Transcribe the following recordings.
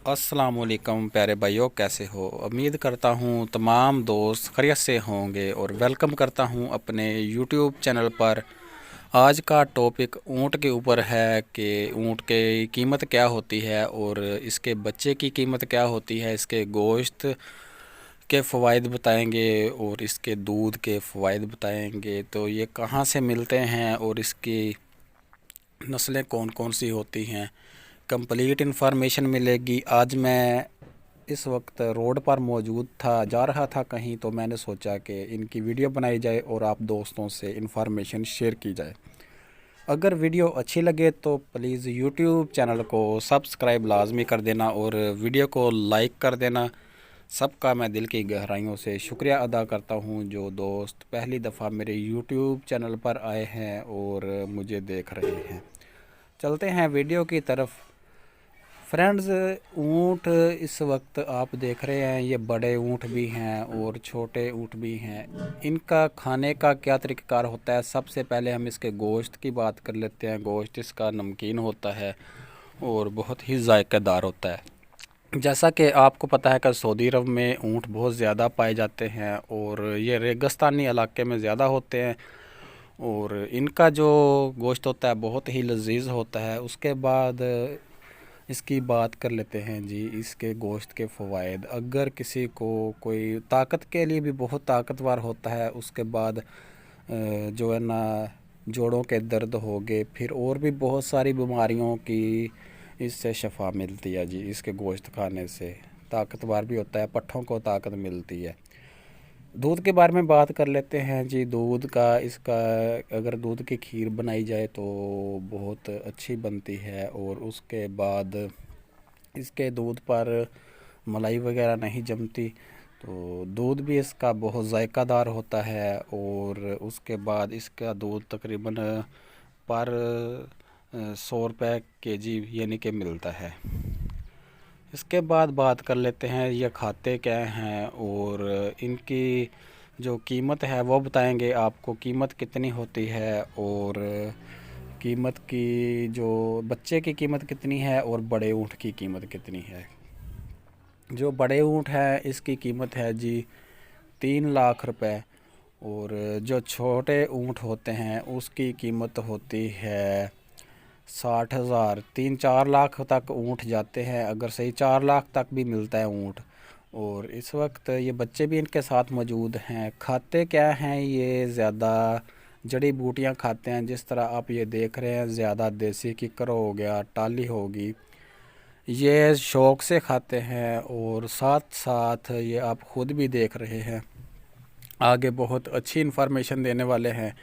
अस्सलामुअलैकुम प्यारे भाइयों, कैसे हो। उम्मीद करता हूँ तमाम दोस्त खैरियत से होंगे और वेलकम करता हूँ अपने यूट्यूब चैनल पर। आज का टॉपिक ऊँट के ऊपर है कि ऊँट की कीमत क्या होती है और इसके बच्चे की कीमत क्या होती है, इसके गोश्त के फ़वाइद बताएंगे और इसके दूध के फ़वाइद बताएंगे। तो ये कहाँ से मिलते हैं और इसकी नस्लें कौन कौन सी होती हैं, कंप्लीट इन्फॉर्मेशन मिलेगी। आज मैं इस वक्त रोड पर मौजूद था, जा रहा था कहीं, तो मैंने सोचा कि इनकी वीडियो बनाई जाए और आप दोस्तों से इन्फॉर्मेशन शेयर की जाए। अगर वीडियो अच्छी लगे तो प्लीज़ यूट्यूब चैनल को सब्सक्राइब लाजमी कर देना और वीडियो को लाइक कर देना। सबका मैं दिल की गहराइयों से शुक्रिया अदा करता हूँ जो दोस्त पहली दफ़ा मेरे यूट्यूब चैनल पर आए हैं और मुझे देख रहे हैं। चलते हैं वीडियो की तरफ। फ्रेंड्स, ऊँट इस वक्त आप देख रहे हैं, ये बड़े ऊँट भी हैं और छोटे ऊँट भी हैं। इनका खाने का क्या तरीक़ाकार होता है, सबसे पहले हम इसके गोश्त की बात कर लेते हैं। गोश्त इसका नमकीन होता है और बहुत ही जायकेदार होता है। जैसा कि आपको पता है कि सऊदी अरब में ऊँट बहुत ज़्यादा पाए जाते हैं और ये रेगिस्तानी इलाके में ज़्यादा होते हैं और इनका जो गोश्त होता है बहुत ही लजीज होता है। उसके बाद इसकी बात कर लेते हैं जी, इसके गोश्त के फ़वाइद। अगर किसी को कोई ताकत के लिए भी बहुत ताकतवर होता है, उसके बाद जो है ना जोड़ों के दर्द हो गए, फिर और भी बहुत सारी बीमारियों की इससे शफा मिलती है जी। इसके गोश्त खाने से ताकतवर भी होता है, पट्ठों को ताकत मिलती है। दूध के बारे में बात कर लेते हैं जी। दूध का इसका अगर दूध की खीर बनाई जाए तो बहुत अच्छी बनती है और उसके बाद इसके दूध पर मलाई वगैरह नहीं जमती, तो दूध भी इसका बहुत जायकादार होता है। और उसके बाद इसका दूध तकरीबन पर 100 रुपये केजी यानी कि मिलता है। इसके बाद बात कर लेते हैं ये खाते क्या हैं और इनकी जो कीमत है वो बताएंगे आपको, कीमत कितनी होती है और कीमत की जो बच्चे की कीमत कितनी है और बड़े ऊँट की कीमत कितनी है। जो बड़े ऊँट है इसकी कीमत है जी 3 लाख रुपए और जो छोटे ऊँट होते हैं उसकी कीमत होती है 60,000। 3-4 लाख तक ऊँट जाते हैं, अगर सही 4 लाख तक भी मिलता है ऊँट। और इस वक्त ये बच्चे भी इनके साथ मौजूद हैं। खाते क्या हैं, ये ज़्यादा जड़ी बूटियां खाते हैं। जिस तरह आप ये देख रहे हैं, ज़्यादा देसी किकर हो गया, टाली होगी, ये शौक़ से खाते हैं। और साथ साथ ये आप ख़ुद भी देख रहे हैं, आगे बहुत अच्छी इन्फॉर्मेशन देने वाले हैं।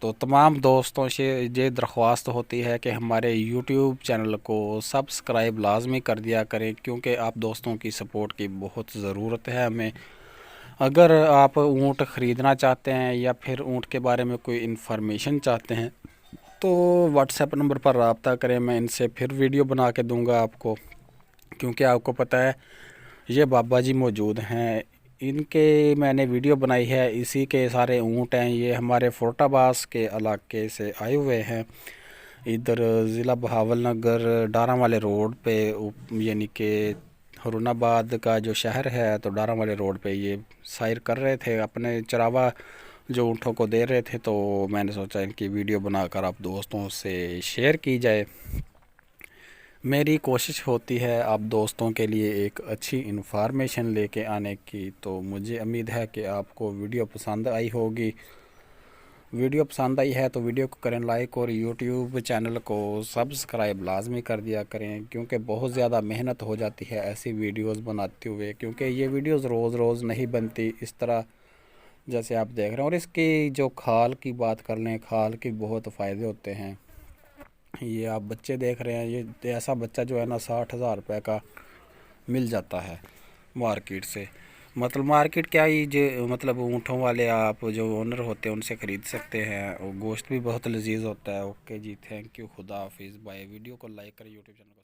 तो तमाम दोस्तों से ये दरख्वास्त होती है कि हमारे YouTube चैनल को सब्सक्राइब लाजमी कर दिया करें, क्योंकि आप दोस्तों की सपोर्ट की बहुत ज़रूरत है हमें। अगर आप ऊँट ख़रीदना चाहते हैं या फिर ऊँट के बारे में कोई इन्फॉर्मेशन चाहते हैं तो व्हाट्सएप नंबर पर रब्ता करें, मैं इनसे फिर वीडियो बना के दूंगा आपको। क्योंकि आपको पता है ये बाबा जी मौजूद हैं, इनके मैंने वीडियो बनाई है, इसी के सारे ऊँट हैं। ये हमारे फोर्टाबास के इलाके से आए हुए हैं, इधर ज़िला बहावलनगर डारा वाले रोड पे, यानी कि हरुणाबाद का जो शहर है, तो डारा वाले रोड पे ये सैर कर रहे थे, अपने चरावा जो ऊँटों को दे रहे थे। तो मैंने सोचा इनकी वीडियो बनाकर आप दोस्तों से शेयर की जाए। मेरी कोशिश होती है आप दोस्तों के लिए एक अच्छी इन्फॉर्मेशन लेके आने की। तो मुझे उम्मीद है कि आपको वीडियो पसंद आई होगी। वीडियो पसंद आई है तो वीडियो को करें लाइक और यूट्यूब चैनल को सब्सक्राइब लाजमी कर दिया करें, क्योंकि बहुत ज़्यादा मेहनत हो जाती है ऐसी वीडियोस बनाते हुए, क्योंकि ये वीडियोस रोज़ रोज़ नहीं बनती इस तरह जैसे आप देख रहे हैं। और इसकी जो खाल की बात कर लें, खाल के बहुत फ़ायदे होते हैं। ये आप बच्चे देख रहे हैं, ये ऐसा बच्चा जो है ना 60,000 रुपये का मिल जाता है मार्केट से। मतलब मार्केट क्या ही जो मतलब ऊँटों वाले आप जो ओनर होते हैं उनसे ख़रीद सकते हैं और गोश्त भी बहुत लजीज होता है। ओके जी, थैंक यू, खुदा हाफिज़, बाय। वीडियो को लाइक करें, यूट्यूब चैनल को